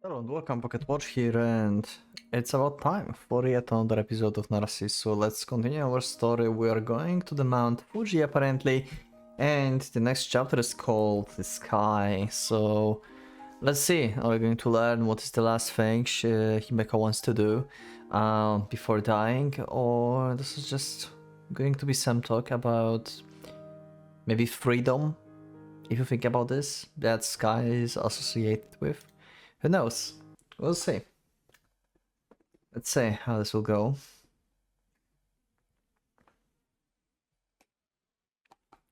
Hello and welcome, Pocket Watch here, and it's about time for yet another episode of Narcissu. So let's continue our story. We are going to the Mount Fuji apparently, and the next chapter is called The Sky. So let's see, are we going to learn what is the last thing Himeko wants to do before dying, or this is just going to be some talk about maybe freedom, if you think about this, that Sky is associated with. Who knows? We'll see. Let's see how this will go.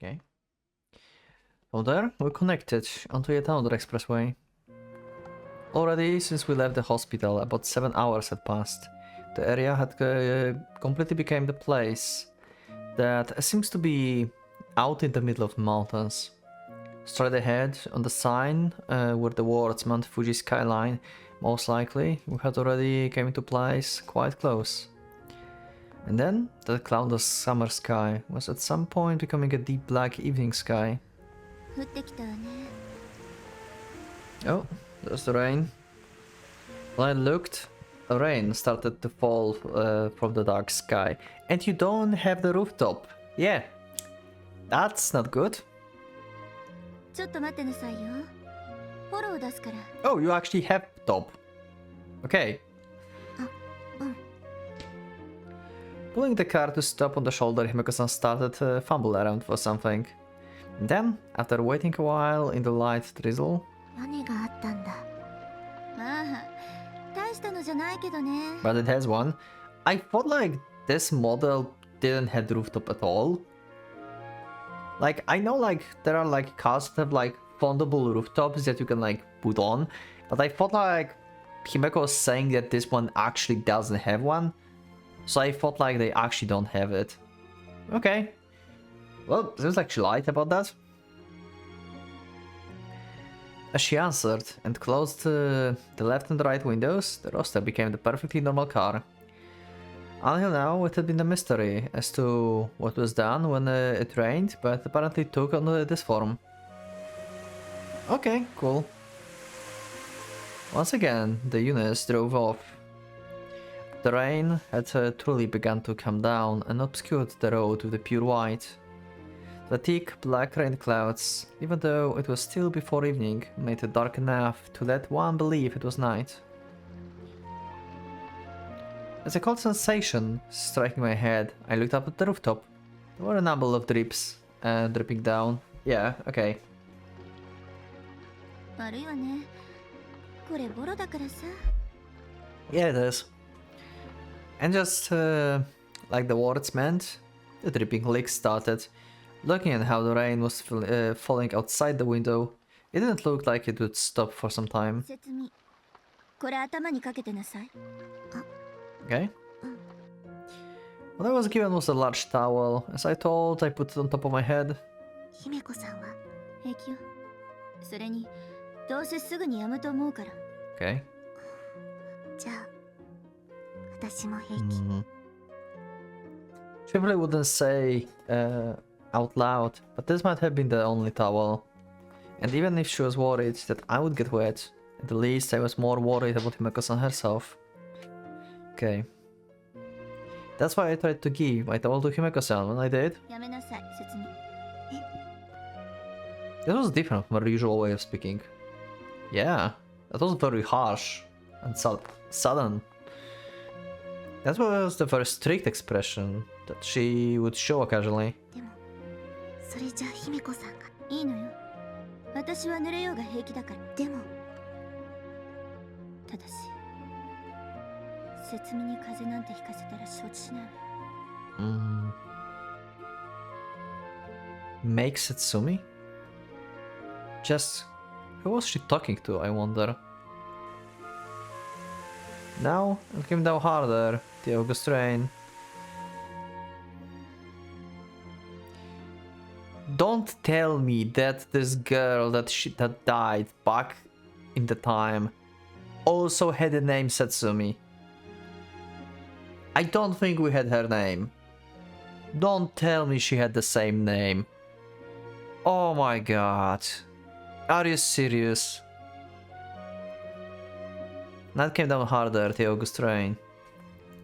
Okay. So there, we're connected onto yet another expressway. Already, since we left the hospital, about 7 hours had passed. The area had completely become the place that seems to be out in the middle of the mountains. Straight ahead, on the sign were the words Mount Fuji skyline. Most likely, we had already came into place quite close. And then, the cloudless summer sky was at some point becoming a deep black evening sky. Oh, there's the rain. When I looked, rain started to fall from the dark sky. And you don't have the rooftop. Yeah, that's not good. Oh, you actually have top. Okay. Pulling the car to stop on the shoulder, Himeko-san started to fumble around for something. And then, after waiting a while in the light drizzle... But it has one. I thought like this model didn't have the rooftop at all. Like, I know like there are like cars that have like foldable rooftops that you can like put on, but I thought like Himeko was saying that this one actually doesn't have one, so I thought like they actually don't have it. Okay, well, seems like she lied about that. As she answered and closed the left and right windows, the Roadster became the perfectly normal car. Until now, it had been a mystery as to what was done when it rained, but apparently took on this form. Okay, cool. Once again, the units drove off. The rain had truly begun to come down and obscured the road with the pure white. The thick black rain clouds, even though it was still before evening, made it dark enough to let one believe it was night. As a cold sensation striking my head, I looked up at the rooftop. There were a number of drips dripping down. Yeah, okay. Yeah, it is. And just like the words meant, the dripping leaks started. Looking at how the rain was falling outside the window, it didn't look like it would stop for some time. Okay. What I was given was a large towel. As I told, I put it on top of my head. Okay. She probably wouldn't say out loud, but this might have been the only towel. And even if she was worried that I would get wet, at the least I was more worried about Himeko-san herself. Okay. That's why I tried to give my towel to Himeko-san when I did. That was different from her usual way of speaking. Yeah, that was very harsh and sudden. That was the first strict expression that she would show occasionally. Make Setsumi? Just who was she talking to, I wonder? Now it came down harder, the August rain. Don't tell me that this girl that died back in the time also had the name Setsumi. I don't think we had her name. Don't tell me she had the same name. Oh my god. Are you serious? Night came down harder, the August rain.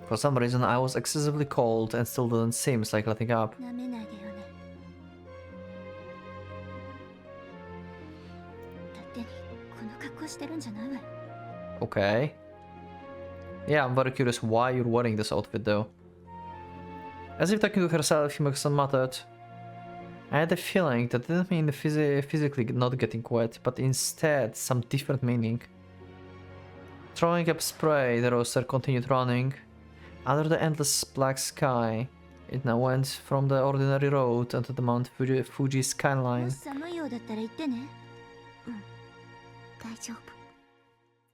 For some reason, I was excessively cold and still didn't seem like letting up. Okay. Yeah, I'm very curious why you're wearing this outfit though. As if talking to herself, Himeko-san muttered. I had a feeling that didn't mean physically not getting wet, but instead some different meaning. Throwing up spray, the roadster continued running. Under the endless black sky, it now went from the ordinary road onto the Mount Fuji skyline.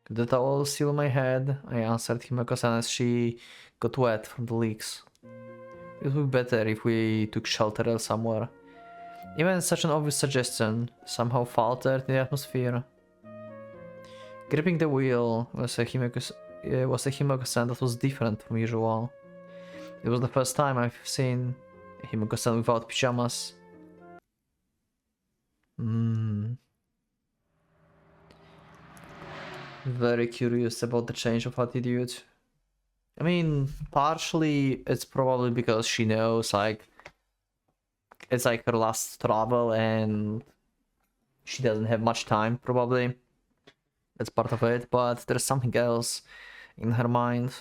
The towel seal my head, I answered Himeko-san as she got wet from the leaks. It would be better if we took shelter somewhere. Even such an obvious suggestion somehow faltered in the atmosphere. Gripping the wheel was a Himeko-san that was different from usual. It was the first time I've seen a Himeko-san without pajamas. Very curious about the change of attitude. I mean, partially it's probably because she knows it's like her last travel and she doesn't have much time, probably. That's part of it, but there's something else in her mind.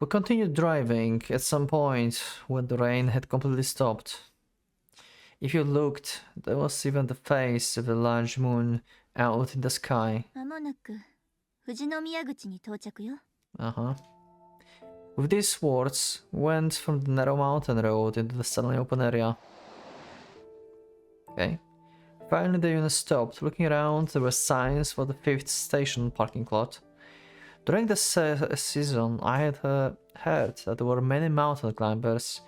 We continued driving at some point when the rain had completely stopped. If you looked, there was even the face of a large moon out in the sky. With these words, we went from the narrow mountain road into the suddenly open area. Okay. Finally the unit stopped. Looking around, there were signs for the 5th station parking lot. During the season, I had heard that there were many mountain climbers.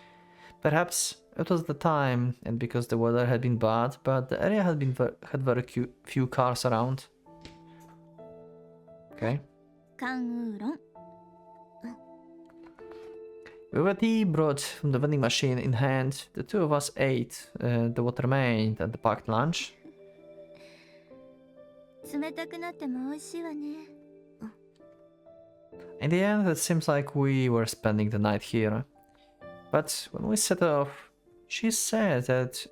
Perhaps it was the time, and because the weather had been bad, but the area had very few cars around. Okay. With a tea brought from the vending machine in hand, the two of us ate the what remained and the packed lunch. In the end, it seems like we were spending the night here. But when we set off, she had said that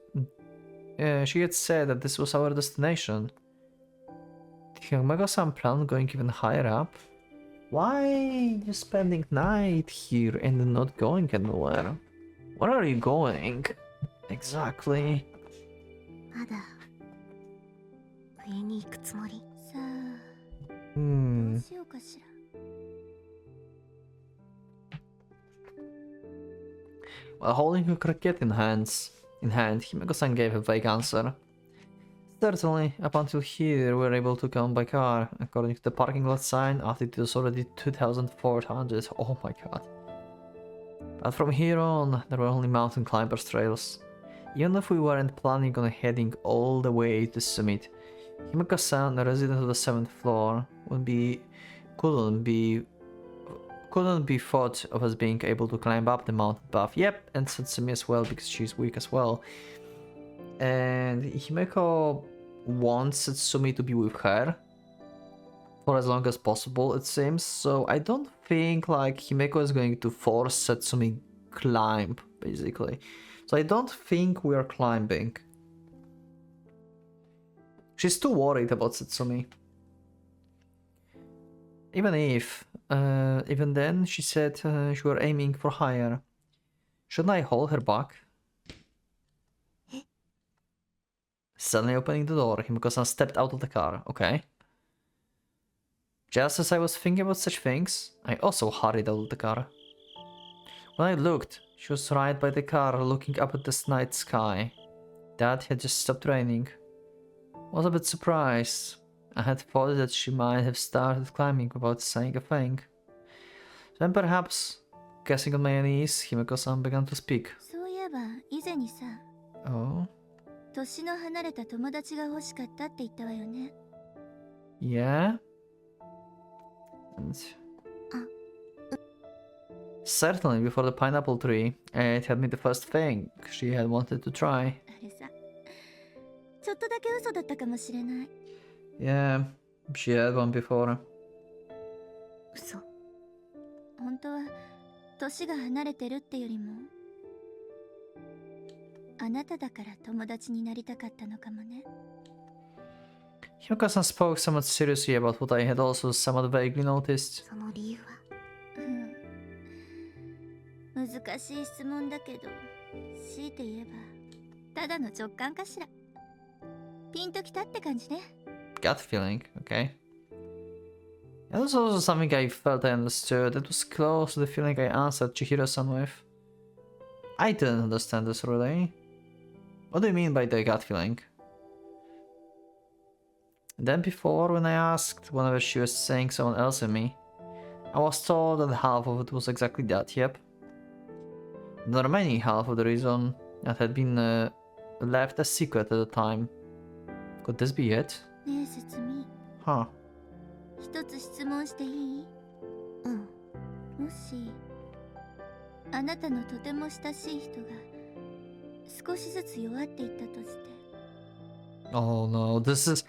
this was our destination. Did Himeko-san plan going even higher up? Why are you spending night here and not going anywhere? Where are you going? Exactly. While holding her cricket in hand, Himeko-san gave a vague answer. Certainly, up until here we were able to come by car. According to the parking lot sign, altitude is already 2,400. Oh my god. But from here on, there were only mountain climbers trails. Even if we weren't planning on heading all the way to summit, Himeko-san, a resident of the 7th floor, couldn't be thought of as being able to climb up the mountain path. Yep, and Satsumi as well, because she's weak as well. And Himeko wants Satsumi to be with her for as long as possible, it seems. So I don't think like Himeko is going to force Satsumi climb, basically. So I don't think we are climbing. She's too worried about Satsumi. Even then, she said she were aiming for higher. Shouldn't I hold her back? Suddenly opening the door, Himeko-san stepped out of the car. Okay. Just as I was thinking about such things, I also hurried out of the car. When I looked, she was right by the car looking up at the night sky. That had just stopped raining. I was a bit surprised. I had thought that she might have started climbing without saying a thing. Then perhaps, guessing on my knees, Himeko-san began to speak. Oh? Yeah? And certainly before the pineapple tree, it had been the first thing she had wanted to try. Yeah, She had one before. 嘘。本当は年が離れてるってよりも、あなただから友達になりたかったのかもね。Himeka-san spoke somewhat seriously about what I had also somewhat vaguely noticed. その理由は。難しい質問だけど、強いて言えばただの直感かしら。ピンときたって感じね。Gut feeling, okay. That was also something I felt I understood. It was close to the feeling I answered Chihiro-san with. I didn't understand this really. What do you mean by the gut feeling? Then before, when I asked whenever she was saying someone else in me, I was told that half of it was exactly that, yep. The remaining half of the reason that had been left a secret at the time. Could this be it? ねえ、説明。Huh. 一つ質問していい？うん。もし、あなたのとても親しい人が少しずつ弱っていったとして。Oh no, this is...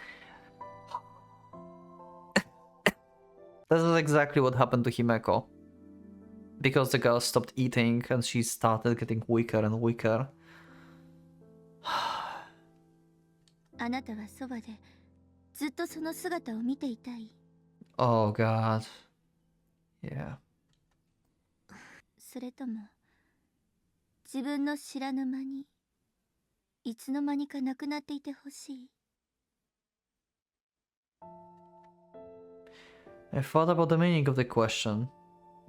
This is exactly what happened to Himeko. Because the girl stopped eating and she started getting weaker and weaker. あなたはそばでずっとその姿を見ていたい。Oh god. Yeah. それとも自分の知らぬ間にいつの間にかなくなっていてほしい。I thought about the meaning of the question,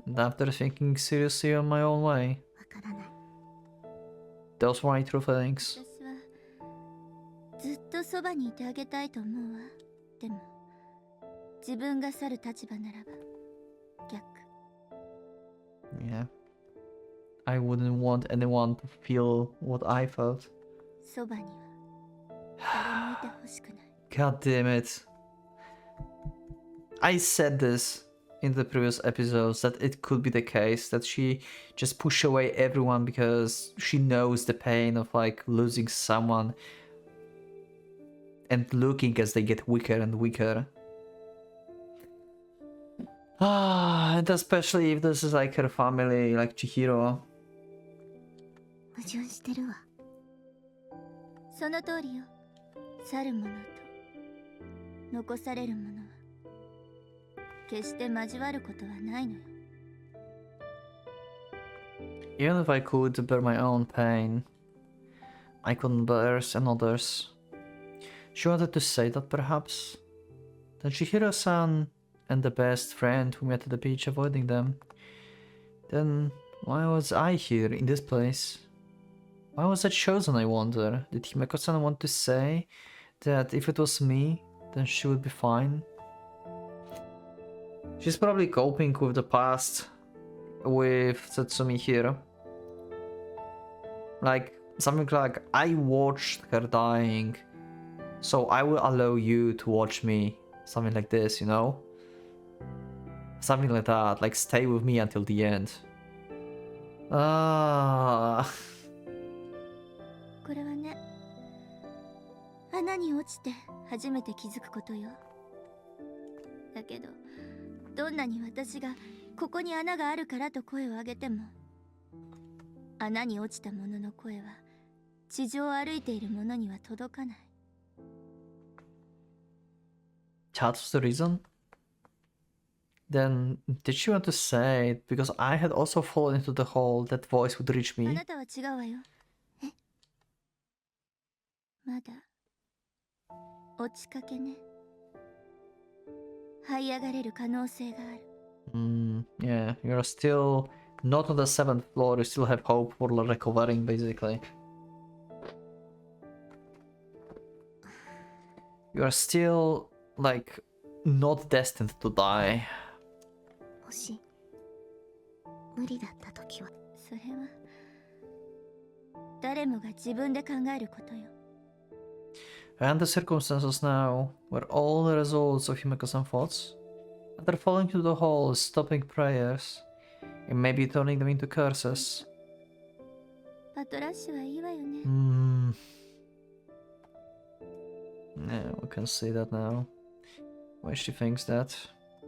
and after thinking seriously on my own way, わからない。those were my true feelings. 私はずっとそばにいてあげたいと思うわ。でも自分が去る立場ならば逆。Yeah. I wouldn't want anyone to feel what I felt. そばには誰もいてほしくない。God damn it. I said this in the previous episodes that it could be the case that she just pushed away everyone because she knows the pain of like losing someone and looking as they get weaker and weaker. And especially if this is like her family, like Chihiro. 矛盾してるわ。その通りよ。去るものと残されるものは決して交わることはないのよ。Even if I could bear my own pain, I couldn't bear another's. She wanted to say that perhaps. Then Chihiro-san and the best friend who met at the beach avoiding them. Then why was I here in this place? Why was I chosen, I wonder? Did Himeko-san want to say that if it was me, then she would be fine? She's probably coping with the past with Satsumi here. Like, something like, I watched her dying, so I will allow you to watch me. Something like this, you know? Something like that, like stay with me until the end. Ah. これはね、穴に落ちて初めて気づくことよ。だけど、どんなに私がここに穴があるからと声を上げても、穴に落ちた者の声は地上を歩いている者には届かない。That was the reason? Then, did she want to say it because I had also fallen into the hole that voice would reach あ me? なたは違うわよ。え？まだ落ちかけね。這い上がれる可能性がある。Yeah, you're still not on the 7th floor, you still have hope for recovering, basically. You're still, like, not destined to die. もし無理だった時は、それは誰もが自分で考えることよ。And the circumstances now were all the results of Himeko-san thoughts. After falling into the hole, stopping prayers, and maybe turning them into curses. パトラッシュはいいわよね。Yeah, we can see that now. Why she thinks that.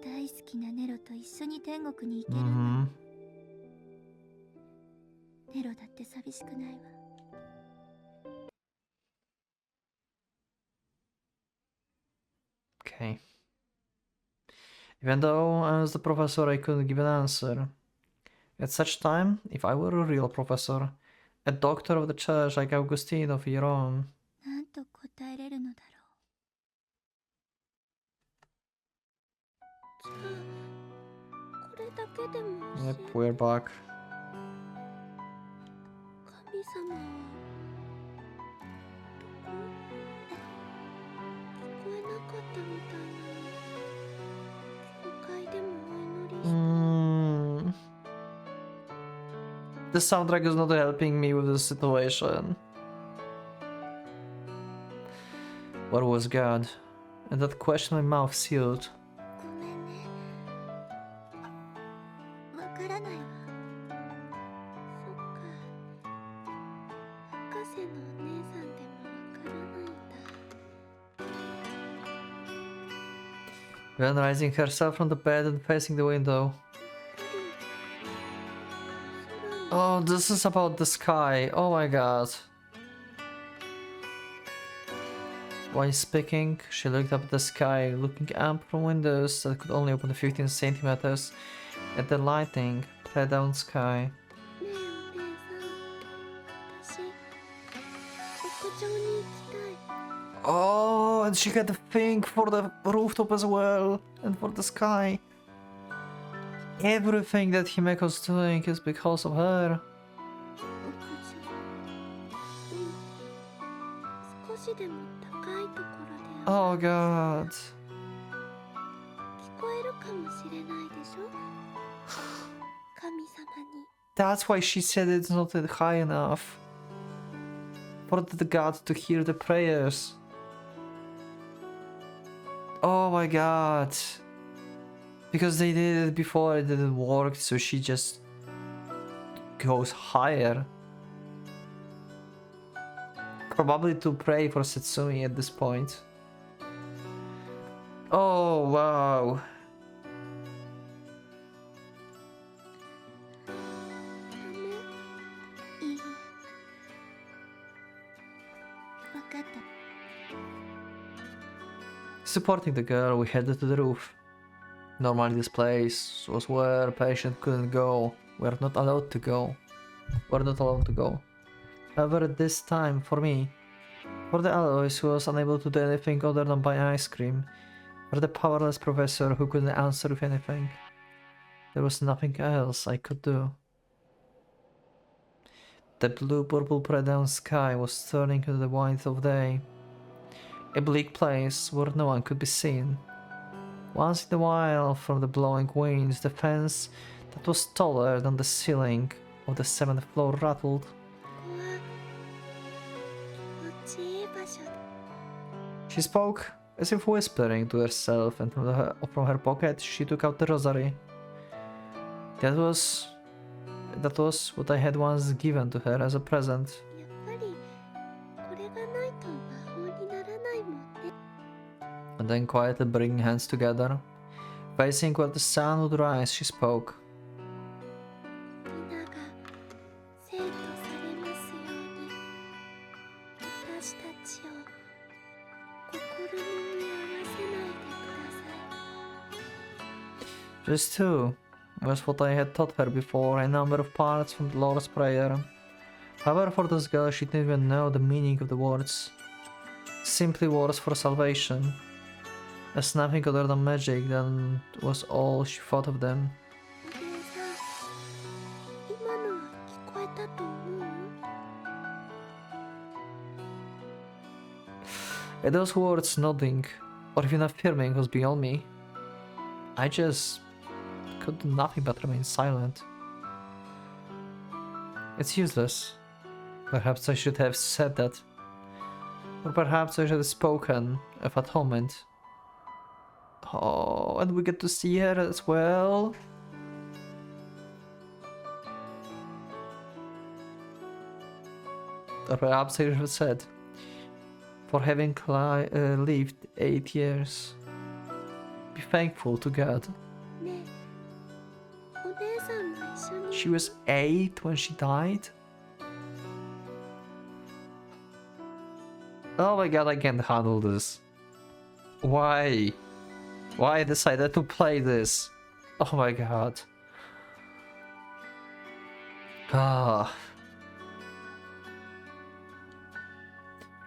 大好きなネロと一緒に天国に行けるんだ。ネロだって寂しくないわ。Okay. Even though I was the professor, I couldn't give an answer. At such time, if I were a real professor, a doctor of the church like Augustine of Rome. なんと答えれるのだろう。じゃあ、これだけでも教え Yep, て。 we're back. 神様はどこ？聞こえなかったみたいなの。教会でもお祈りして。The soundtrack is not helping me with the situation. Where was God? And that question my mouth sealed. ごめんね。わからないわ。そっか。博士のお姉さんでもわからないんだ。 Then raising herself from the bed and facing the window. Oh, this is about the sky. Oh my god. While speaking, she looked up at the sky, looking up from windows that could only open 15 centimeters at the lightning, play down sky. ねえお姉さん、私屋上に行きたい。 Oh, and she had a thing for the rooftop as well, and for the sky. Everything that Himeko's doing is because of her. 屋上。少しでも高いところで Oh god. 聞こえるかもしれないでしょ。神様に。 That's why she said it's not high enough. For the god to hear the prayers. Oh my god. Because they did it before, it didn't work, so she just goes higher. Probably to pray for Setsumi at this point. Oh wow. いいわ。わかった。 Supporting the girl, we headed to the roof. Normally this place was where a patient couldn't go. We're not allowed to go. We're not allowed to go. However, this time, for me, for the Aloys who was unable to do anything other than buy ice cream, for the powerless professor who couldn't answer with anything, there was nothing else I could do. The blue-purple breakdown sky was turning into the white of day. A bleak place where no one could be seen. Once in a while, from the blowing winds, the fence that was taller than the ceiling of the 7th floor rattled. ここは気持ちいい場所だ。 She spoke as if whispering to herself, and from her pocket she took out the rosary. That was what I had once given to her as a present. やっぱりこれがないと魔法にならないもんね。 And then quietly bringing hands together, facing where the sun would rise, she spoke. 皆が生徒されますように、私たちを心に見合わせないでください。 This too was what I had taught her before, a number of parts from the Lord's Prayer. However, for this girl, she didn't even know the meaning of the words. Simply words for salvation. As nothing other than magic, then was all she thought of them. お姉さん、今のは聞こえたと思う？ At those words, nodding, or even affirming, was beyond me. I just could do nothing but remain silent. It's useless. Perhaps I should have said that. Or perhaps I should have spoken of atonement. Oh, and we get to see her as well. Or perhaps I should have said, for having lived 8 years. Be thankful to God. ねえ、お姉さんも一緒に。 She was 8 when she died? Oh my god, I can't handle this. Why? Why I decided to play this? Oh my god. Ah.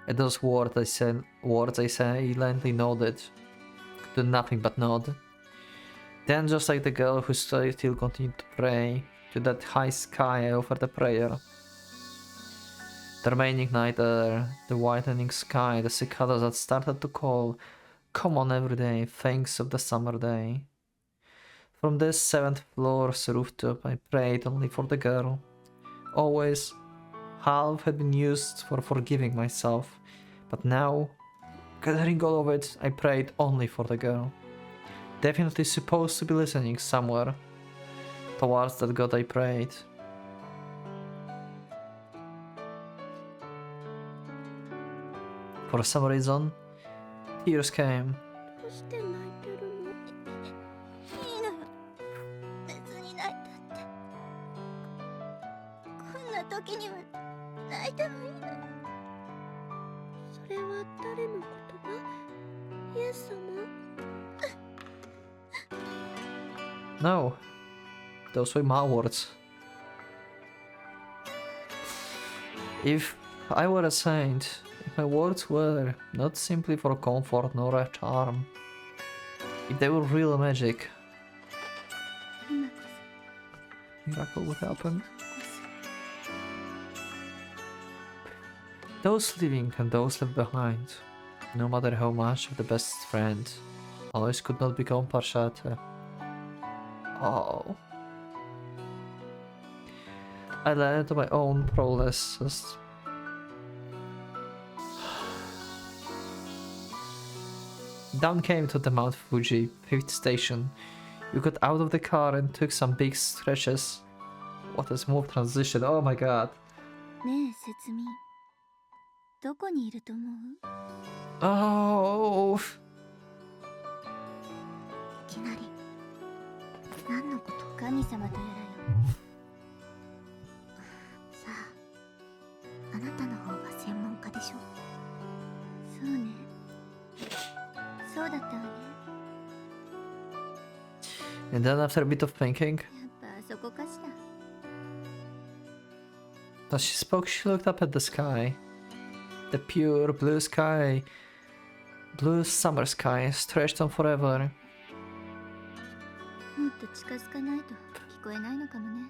And those words I silently nodded. Could do nothing but nod. Then, just like the girl who still continued to pray, to that high sky I offered a prayer. The remaining night air, the whitening sky, the cicadas that started to call, come on every day, thanks of the summer day. From this 7th floor's rooftop I prayed only for the girl. Always, half had been used for forgiving myself, but now, gathering all of it, I prayed only for the girl. Definitely supposed to be listening somewhere. Towards that God I prayed. For some reason, tears came. どうして泣いてるの？いいのよ。別に泣いたって。こんな時には泣いてもいいのよ。それは誰の言葉？イエス様？ No, those were my words. If I were a saint, if my words were not simply for comfort nor a charm, if they were real magic, 今こ miracle would happen. そ。 Those living and those left behind, no matter how much of the best friend, always could not become partiate. Oh. I learned my own prowesses. Down came to the Mount Fuji, 5th station. You got out of the car and took some big stretches. What a smooth transition, oh my god. ねえ、節民。どこにいると思う？ Oh. いきなり。何のこと？神様とやらよ。さあ、あなたの方が専門家でしょ。そうね。そうだったわね。 And then after a bit of thinking, やっぱあそこかしら。 as she spoke, she looked up at the sky. The pure blue sky, blue summer sky, stretched on forever. もっと近づかないと聞こえないのかもね。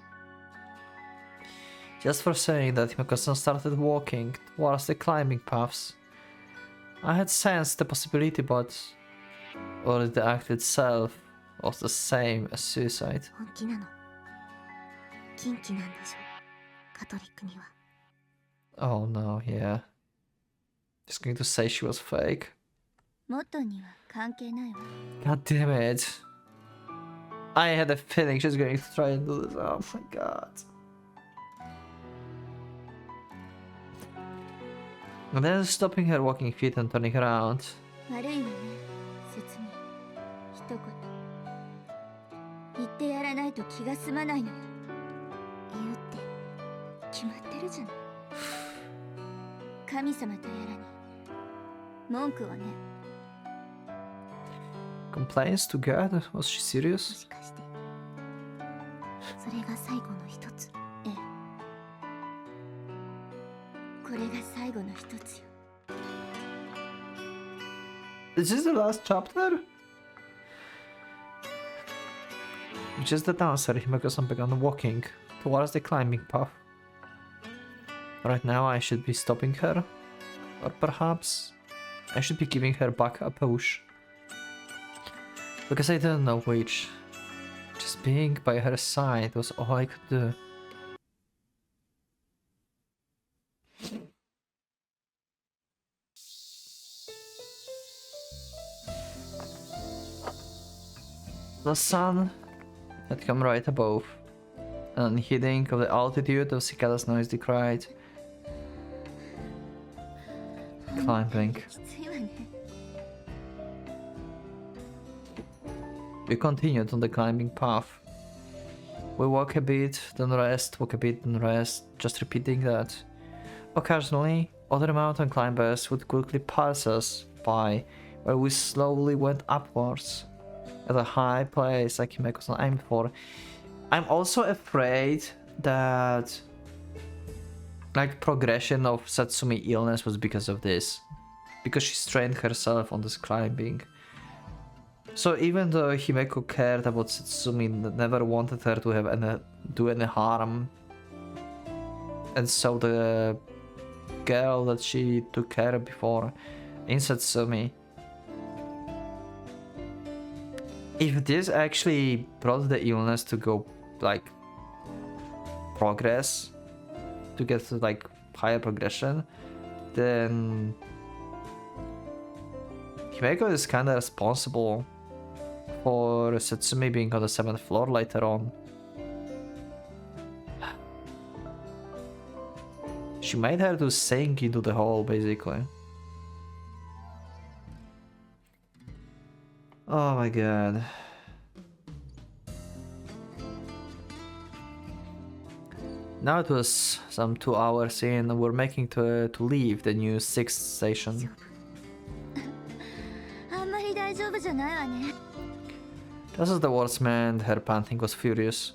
Just for saying that, Himeko-san started walking towards the climbing paths. I had sensed the possibility, but or the act itself was the same as suicide. 本気なの。禁忌なんでしょ。カトリックには。 Oh no, yeah. Just going to say she was fake. 元には関係ないわ。 God damn it. I had a feeling she's going to try and do this. Oh my god. And then stopping her walking feet and turning around. 悪いわね、節民。一言。言ってやらないと気が済まないのよ。言うって決まってるじゃない。神様とやらに文句をね。 Complaints to God? Was she も serious? しかして。それが最後の一つ。ええ。これが最後の一つよ。 Is this the last chapter? Just the dancer, Himeko-san began walking towards the climbing path. Right now I should be stopping her. Or perhaps I should be giving her back a push. Because I didn't know which. Just being by her side was all I could do. The sun had come right above, and unheeding of the altitude of Cicada's noise decried. Climbing. きついわね。We continued on the climbing path. We walk a bit, then rest, walk a bit, then rest, just repeating that. Occasionally, other mountain climbers would quickly pass us by, where we slowly went upwards. At a high place like Himeko-san aimed for. I'm also afraid that like progression of Satsumi illness was because of this. Because she strained herself on this climbing. So even though Himeko cared about Satsumi, never wanted her to have do any harm. And so the girl that she took care of before in Satsumi, if this actually brought the illness to go like progress, to get to like higher progression, then Himeko is kinda responsible for Satsumi being on the 7th floor later on. She made her to sink into the hole, basically. Oh my god. Now it was some 2 hours in, and we're making to leave the new 6th station. This is the worst, man. Her panting was furious.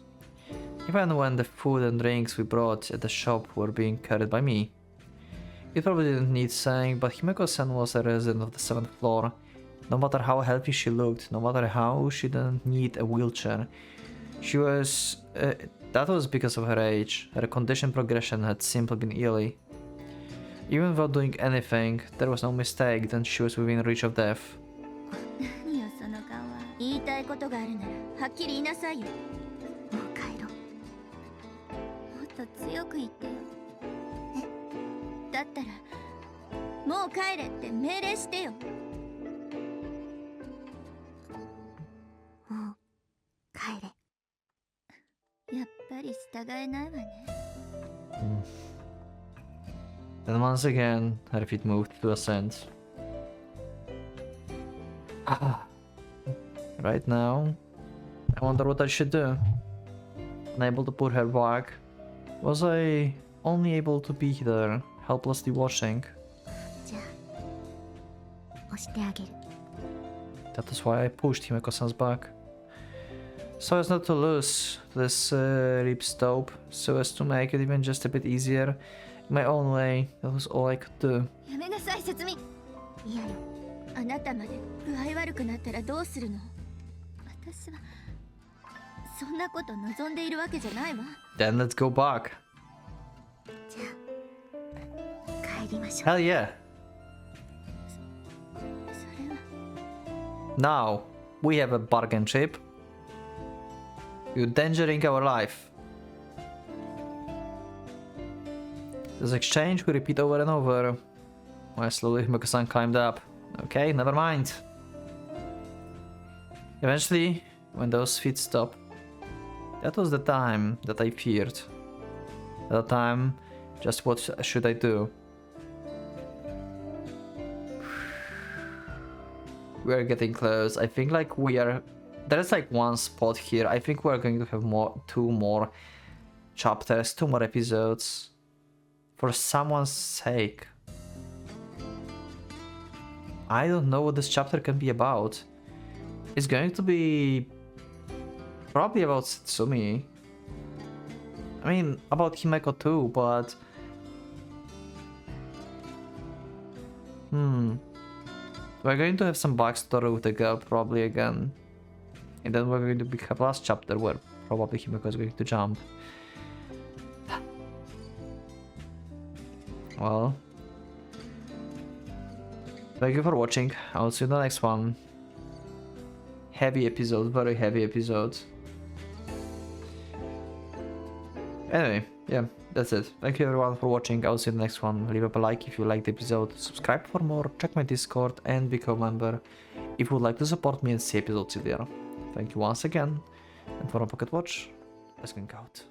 Even when the food and drinks we brought at the shop were being carried by me. It probably didn't need saying, but Himeko-san was a resident of the 7th floor. No matter how healthy she looked, no matter how she didn't need a wheelchair, she was... that was because of her age. Her condition progression had simply been early. Even without doing anything, there was no mistake that she was within reach of death. Then once again, her feet moved to ascend. Right now, I wonder what I should do. Unable to put her back, was I only able to be there, helplessly watching? That is why I pushed Himeko-san's back. So as not to lose this rib stop, so as to make it even just a bit easier, in my own way, that was all I could do. Then let's go back. Hell yeah. Now, we have a bargain chip. You're endangering our life. This exchange we repeat over and over. While slowly Himeko-san climbed up. Okay, never mind. Eventually, when those feet stopped, that was the time that I feared. At the time, just what should I do? We are getting close. I think like we are... There's like one spot here. I think we're going to have two more chapters, 2 more episodes. For someone's sake. I don't know what this chapter can be about. It's going to be probably about Satsumi. I mean, about Himeko too, but... We're going to have some backstory with the girl probably again. And then we're going to have last chapter where probably Himeko is going to jump. Well, thank you for watching. I'll see you in the next one. Heavy episode, very heavy episode. Anyway, yeah, that's it. Thank you everyone for watching. I'll see you in the next one. Leave up a like if you liked the episode, subscribe for more, check my Discord and become a member if you would like to support me and see episodes there. Thank you once again, and for a Pocket Watch, let's go out.